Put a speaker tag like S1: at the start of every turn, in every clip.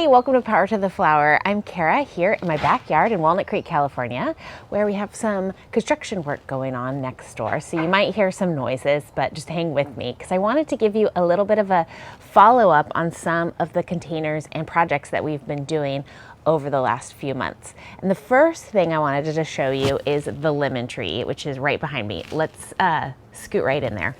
S1: Hey, welcome to Power to the Flower. I'm Kara here in my backyard in Walnut Creek, California, where we have some construction work going on next door. So you might hear some noises, but just hang with me because I wanted to give you a little bit of a follow-up on some of the containers and projects that we've been doing over the last few months. And the first thing I wanted to show you is the lemon tree, which is right behind me. Let's scoot right in there.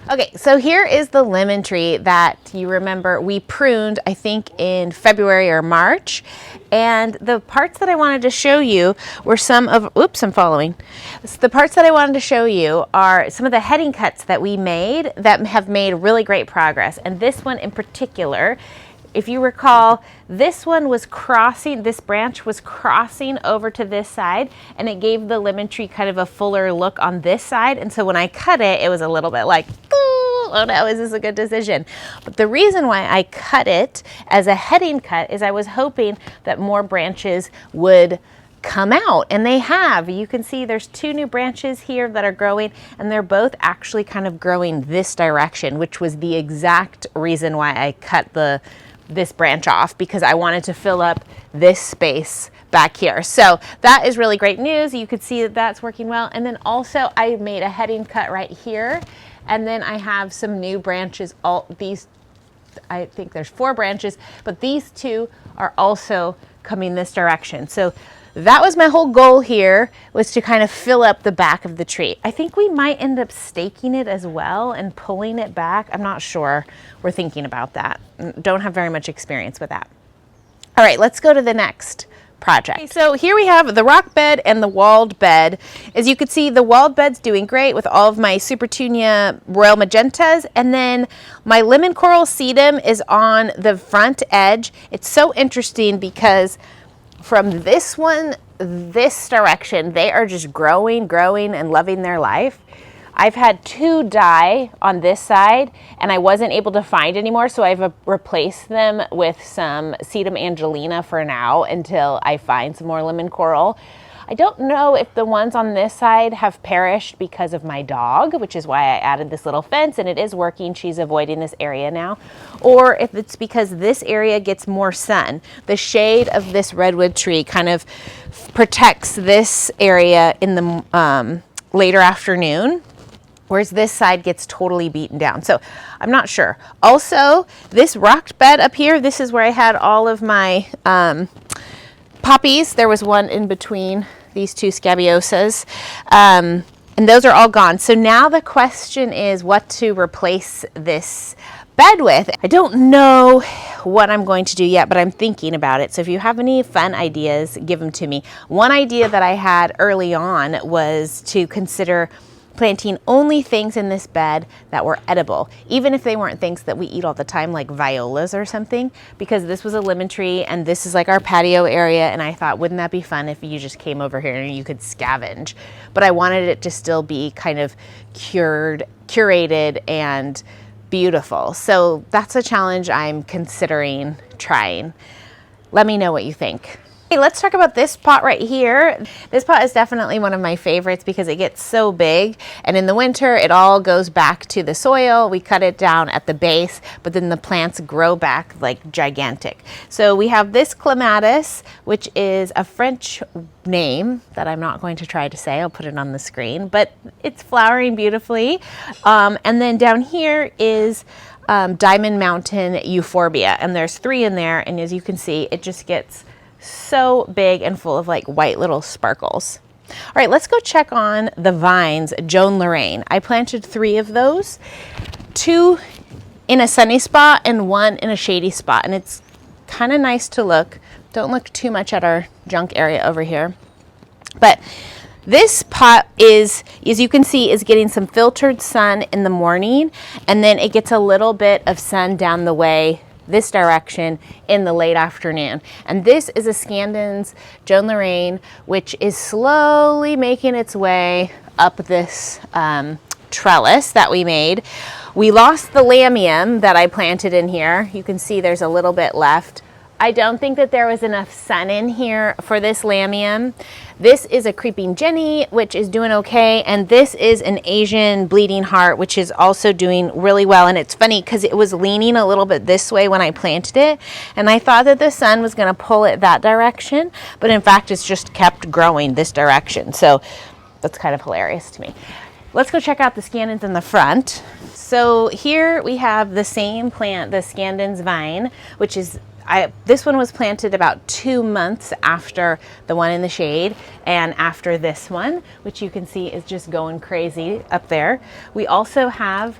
S1: Okay, so here is the lemon tree that you remember we pruned, I think in February or March. And the parts that I wanted to show you were some of, oops, I'm following. So the parts that I wanted to show you are some of the heading cuts that we made that have made really great progress. And this one in particular, if you recall, this one was crossing, this branch was crossing over to this side, and it gave the lemon tree kind of a fuller look on this side. And so when I cut it, it was a little bit like, oh no, is this a good decision? But the reason why I cut it as a heading cut is I was hoping that more branches would come out, and they have. You can see there's two new branches here that are growing, and they're both actually kind of growing this direction, which was the exact reason why I cut this branch off, because I wanted to fill up this space back here. So that is really great news. You could see that that's working well. And then also I made a heading cut right here. And then I have some new branches. I think there's 4 branches, but these 2 are also coming this direction. So that was my whole goal here, was to kind of fill up the back of the tree. I think we might end up staking it as well and pulling it back. I'm not sure. We're thinking about that. Don't have very much experience with that. All right, let's go to the next project. Okay, so here we have the rock bed and the walled bed. As you can see, the walled bed's doing great with all of my Supertunia Roayl Magentas, and then my lemon coral sedum is on the front edge. It's so interesting because from this one, this direction, they are just growing and loving their life. I've had 2 die on this side, and I wasn't able to find any more, so I've replaced them with some Sedum Angelina for now until I find some more lemon coral. I don't know if the ones on this side have perished because of my dog, which is why I added this little fence, and it is working. She's avoiding this area now. Or if it's because this area gets more sun. The shade of this redwood tree kind of protects this area in the later afternoon, whereas this side gets totally beaten down. So I'm not sure. Also, this rocked bed up here, this is where I had all of my poppies. There was one in between these 2 scabiosas, and those are all gone. So now the question is what to replace this bed with. I don't know what I'm going to do yet, but I'm thinking about it. So if you have any fun ideas, give them to me. One idea that I had early on was to consider planting only things in this bed that were edible, even if they weren't things that we eat all the time, like violas or something, because this was a lemon tree and this is like our patio area, and I thought, wouldn't that be fun if you just came over here and you could scavenge? But I wanted it to still be kind of curated and beautiful. So that's a challenge I'm considering trying. Let me know what you think. Hey, let's talk about this pot right here. This pot is definitely one of my favorites because it gets so big, and in the winter it all goes back to the soil. We cut it down at the base, but then the plants grow back like gigantic. So we have this clematis, which is a French name that I'm not going to try to say. I'll put it on the screen, but it's flowering beautifully. And then down here is Diamond Mountain Euphorbia, and there's 3 in there, and as you can see, it just gets so big and full of like white little sparkles. All right, let's go check on the vines, Joan Lorraine. I planted 3 of those, 2 in a sunny spot and 1 in a shady spot, and it's kind of nice to look. Don't look too much at our junk area over here. But this pot is, as you can see, is getting some filtered sun in the morning, and then it gets a little bit of sun down the way this direction in the late afternoon. And this is a Scandens Joan Lorraine, which is slowly making its way up this trellis that we made. We lost the lamium that I planted in here. You can see there's a little bit left I don't think that there was enough sun in here for this lamium. This is a creeping Jenny, which is doing okay. And this is an Asian bleeding heart, which is also doing really well. And it's funny because it was leaning a little bit this way when I planted it. And I thought that the sun was going to pull it that direction. But in fact, it's just kept growing this direction. So that's kind of hilarious to me. Let's go check out the Scandens in the front. So here we have the same plant, the Scandens vine, which is this one was planted about 2 months after the one in the shade and after this one, which you can see is just going crazy up there. We also have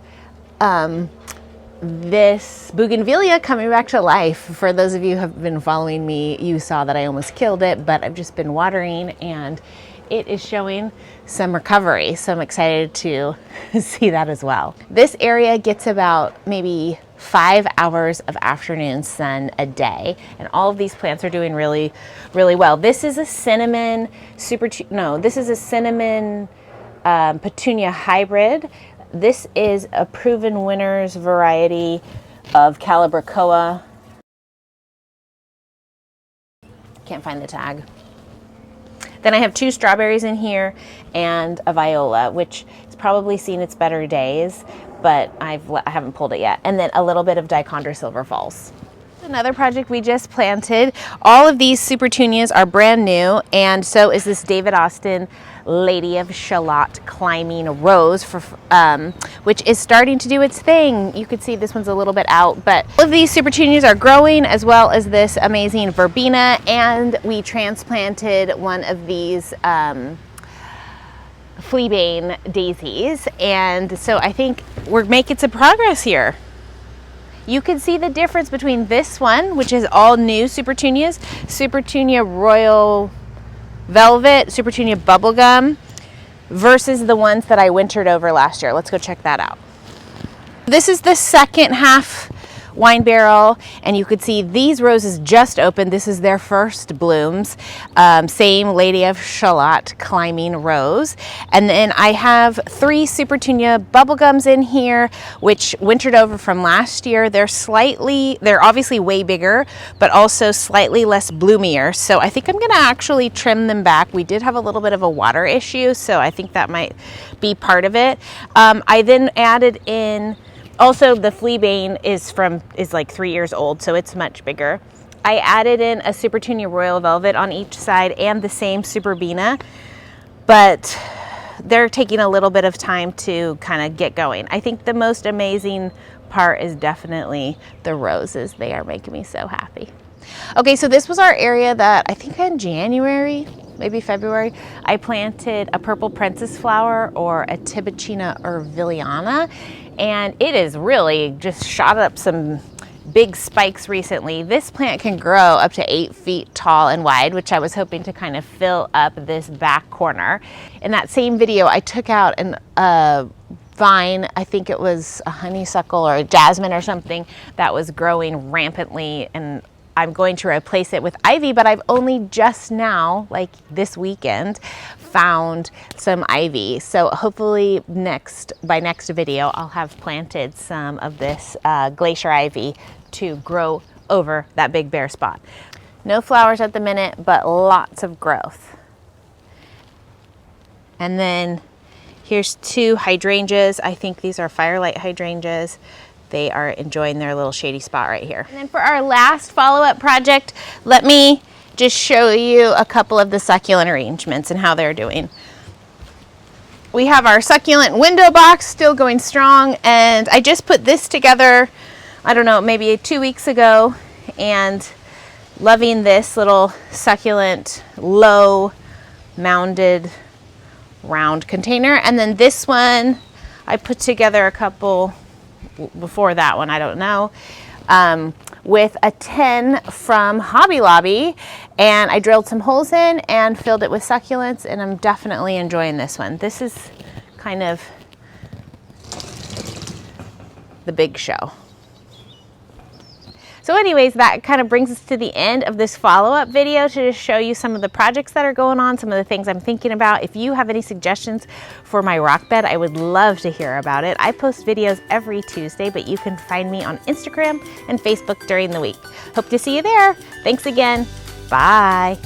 S1: this bougainvillea coming back to life. For those of you who have been following me, you saw that I almost killed it, but I've just been watering and it is showing some recovery. So I'm excited to see that as well. This area gets about maybe 5 hours of afternoon sun a day, and all of these plants are doing really, really well. This is a cinnamon petunia hybrid. This is a proven winners variety of Calibrachoa. Can't find the tag. Then I have 2 strawberries in here and a viola, which has probably seen its better days, but I haven't pulled it yet. And then a little bit of Dichondra Silver Falls. Another project we just planted. All of these Supertunias are brand new, and so is this David Austin Lady of Shalott Climbing Rose, which is starting to do its thing. You can see this one's a little bit out, but all of these Supertunias are growing, as well as this amazing verbena, and we transplanted one of these fleabane daisies, and so I think we're making some progress here. You can see the difference between this one, which is all new Supertunias, Supertunia Royal Velvet, Supertunia Bubblegum, versus the ones that I wintered over last year. Let's go check that out. This is the second half wine barrel, and you could see these roses just opened. This is their first blooms. Same Lady of Shalott Climbing Rose. And then I have 3 Supertunia bubblegums in here, which wintered over from last year. They're obviously way bigger, but also slightly less bloomier. So I think I'm gonna actually trim them back. We did have a little bit of a water issue, so I think that might be part of it. I then added in, also the fleabane is like 3 years old, so it's much bigger. I added in a Supertunia Royal Velvet on each side and the same Superbena, but they're taking a little bit of time to kind of get going. I think the most amazing part is definitely the roses. They are making me so happy. Okay, so this was our area that I think in January, maybe February, I planted a purple princess flower, or a Tibouchina Urvilleana, and it has really just shot up some big spikes recently. This plant can grow up to 8 feet tall and wide, which I was hoping to kind of fill up this back corner. In that same video, I took out a vine, I think it was a honeysuckle or a jasmine or something, that was growing rampantly, and I'm going to replace it with ivy, but I've only just now, like this weekend, found some ivy. So hopefully by next video, I'll have planted some of this glacier ivy to grow over that big bare spot. No flowers at the minute, but lots of growth. And then here's 2 hydrangeas. I think these are firelight hydrangeas. They are enjoying their little shady spot right here. And then for our last follow-up project, let me just show you a couple of the succulent arrangements and how they're doing. We have our succulent window box still going strong, and I just put this together, I don't know, maybe 2 weeks ago, and loving this little succulent low mounded round container. And then this one, I put together a couple before that one, I don't know, with a tin from Hobby Lobby, and I drilled some holes in and filled it with succulents, and I'm definitely enjoying this one. This is kind of the big show. So anyways, that kind of brings us to the end of this follow-up video to just show you some of the projects that are going on, some of the things I'm thinking about. If you have any suggestions for my rock bed, I would love to hear about it. I post videos every Tuesday, but you can find me on Instagram and Facebook during the week. Hope to see you there. Thanks again. Bye.